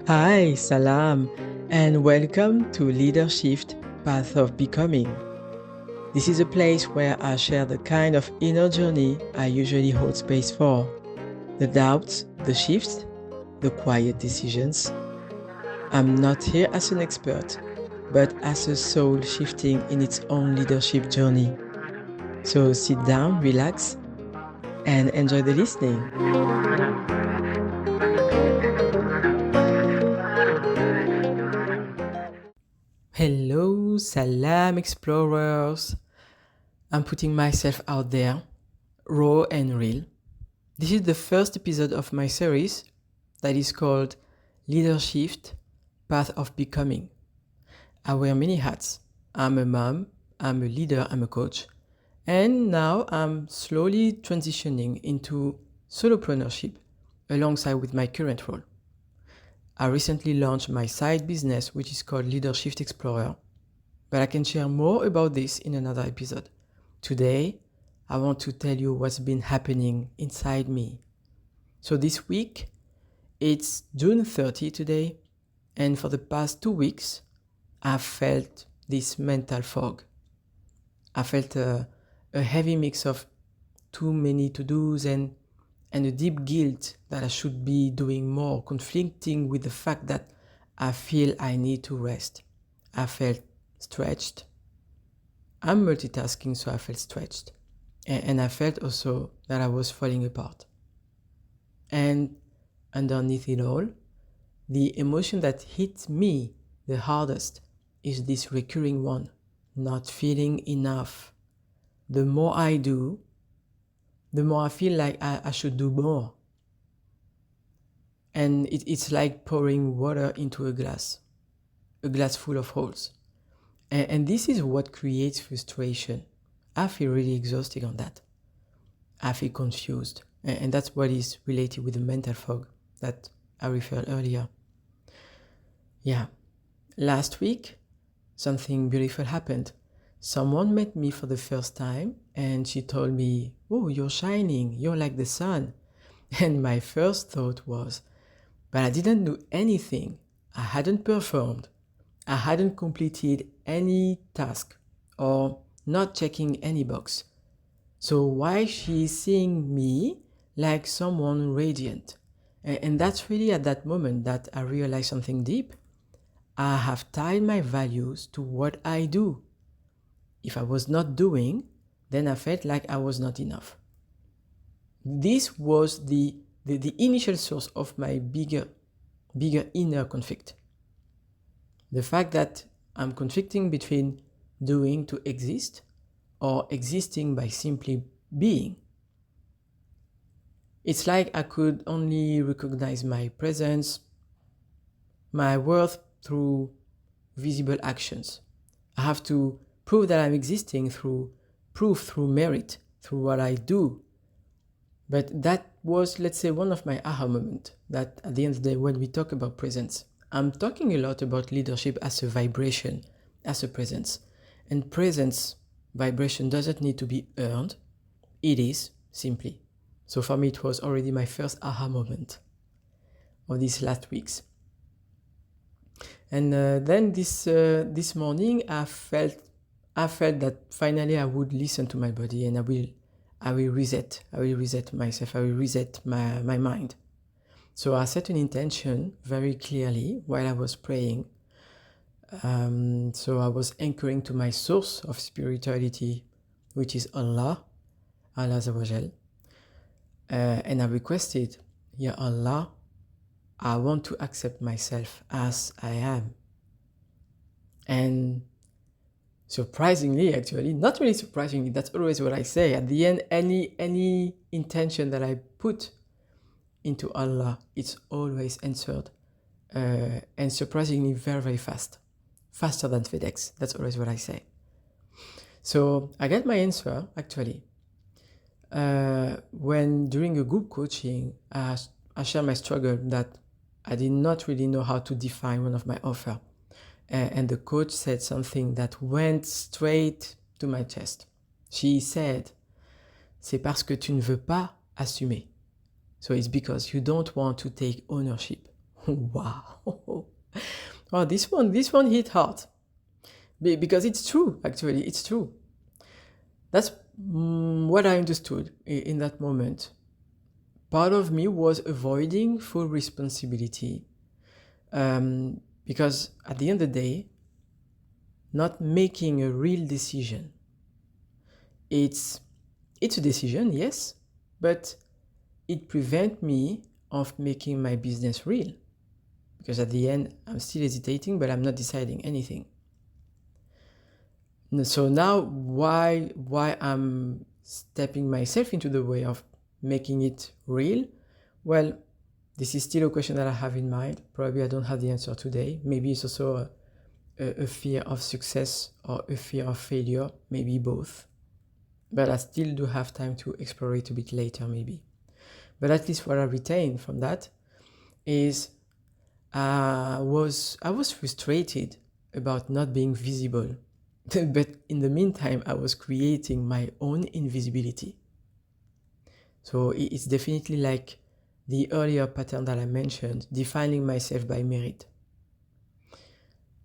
Hi, Salam, and welcome to LeaderShift Path of Becoming. This is a place where I share the kind of inner journey I usually hold space for. The doubts, the shifts, the quiet decisions. I'm not here as an expert, but as a soul shifting in its own leadership journey. So sit down, relax, and enjoy the listening. Hello, Salam Explorers. I'm putting myself out there, raw and real. This is the first episode of my series that is called LeaderShift Path of Becoming. I wear many hats. I'm a mom, I'm a leader, I'm a coach, and now I'm slowly transitioning into solopreneurship alongside with my current role. I recently launched my side business, which is called LeaderShift Explorer, but I can share more about this in another episode. Today, I want to tell you what's been happening inside me. So this week, it's June 30 today, and for the past 2 weeks, I've felt this mental fog. I felt a heavy mix of too many to-dos and a deep guilt that I should be doing more, conflicting with the fact that I feel I need to rest. I felt stretched. I'm multitasking, so I felt stretched. And I felt also that I was falling apart. And underneath it all, the emotion that hits me the hardest is this recurring one, not feeling enough. The more I do, the more I feel like I should do more. And it's like pouring water into a glass full of holes. And this is what creates frustration. I feel really exhausted on that. I feel confused. And that's what is related with the mental fog that I referred earlier. Yeah. Last week, something beautiful happened. Someone met me for the first time and she told me, "Oh, you're shining, you're like the sun." And my first thought was, but I didn't do anything. I hadn't performed. I hadn't completed any task or not checking any box. So why she's seeing me like someone radiant? And that's really at that moment that I realized something deep. I have tied my values to what I do. If I was not doing, then I felt like I was not enough. This was the initial source of my bigger inner conflict. The fact that I'm conflicting between doing to exist or existing by simply being. It's like I could only recognize my presence, my worth through visible actions. I have to prove that I'm existing through merit, through what I do. But that was, let's say, one of my aha moments, that at the end of the day, when we talk about presence, I'm talking a lot about leadership as a vibration, as a presence. And presence, vibration doesn't need to be earned. It is, simply. So for me, it was already my first aha moment of these last weeks. And then this morning, I felt that finally I would listen to my body and I will reset myself. I will reset my mind. So I set an intention very clearly while I was praying. So I was anchoring to my source of spirituality, which is Allah Azawajal. And I requested, Ya Allah, I want to accept myself as I am. And surprisingly, actually, not really surprisingly, that's always what I say. At the end, any intention that I put into Allah, it's always answered. And surprisingly, very, very fast. Faster than FedEx. That's always what I say. So I got my answer, actually. When during a group coaching, I shared my struggle that I did not really know how to define one of my offers. And the coach said something that went straight to my chest. She said, "C'est parce que tu ne veux pas assumer." So it's because you don't want to take ownership. Wow. Well, this one hit hard. Because it's true, actually, it's true. That's what I understood in that moment. Part of me was avoiding full responsibility because at the end of the day, not making a real decision. It's a decision, yes, but it prevents me of making my business real. Because at the end, I'm still hesitating, but I'm not deciding anything. So now why I'm stepping myself into the way of making it real? Well, this is still a question that I have in mind. Probably I don't have the answer today. Maybe it's also a fear of success or a fear of failure, maybe both. But I still do have time to explore it a bit later, maybe. But at least what I retain from that is I was frustrated about not being visible. But in the meantime, I was creating my own invisibility. So it's definitely like the earlier pattern that I mentioned, defining myself by merit.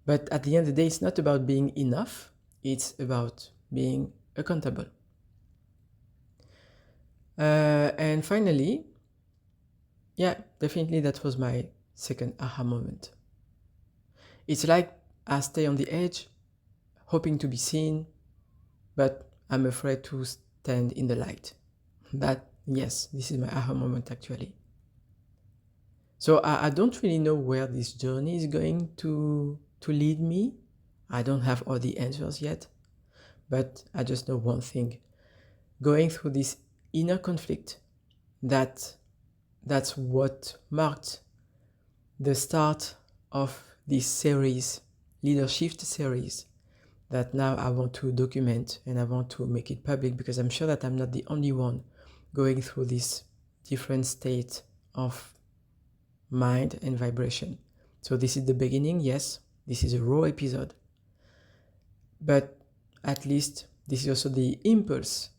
But at the end of the day, it's not about being enough, it's about being accountable. And finally, yeah, definitely that was my second aha moment. It's like I stay on the edge, hoping to be seen, but I'm afraid to stand in the light. Yes, this is my aha moment actually. So I don't really know where this journey is going to lead me. I don't have all the answers yet, but I just know one thing. Going through this inner conflict, that's what marked the start of this series, LeaderShift series, that now I want to document and I want to make it public because I'm sure that I'm not the only one going through this different state of mind and vibration. So this is the beginning, yes, this is a raw episode, but at least this is also the impulse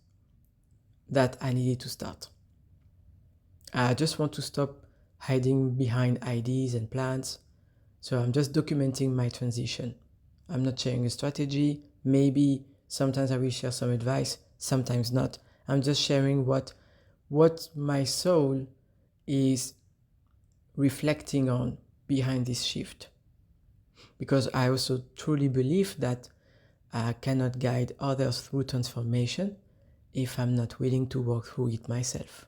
that I needed to start. I just want to stop hiding behind ideas and plans, so I'm just documenting my transition. I'm not sharing a strategy, maybe sometimes I will share some advice, sometimes not. I'm just sharing what my soul is reflecting on behind this shift. Because I also truly believe that I cannot guide others through transformation if I'm not willing to walk through it myself.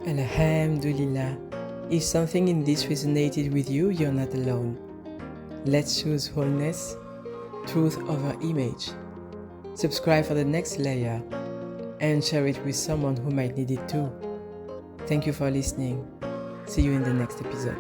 Alhamdulillah. If something in this resonated with you, you're not alone. Let's choose wholeness, truth over image. Subscribe for the next layer and share it with someone who might need it too. Thank you for listening. See you in the next episode.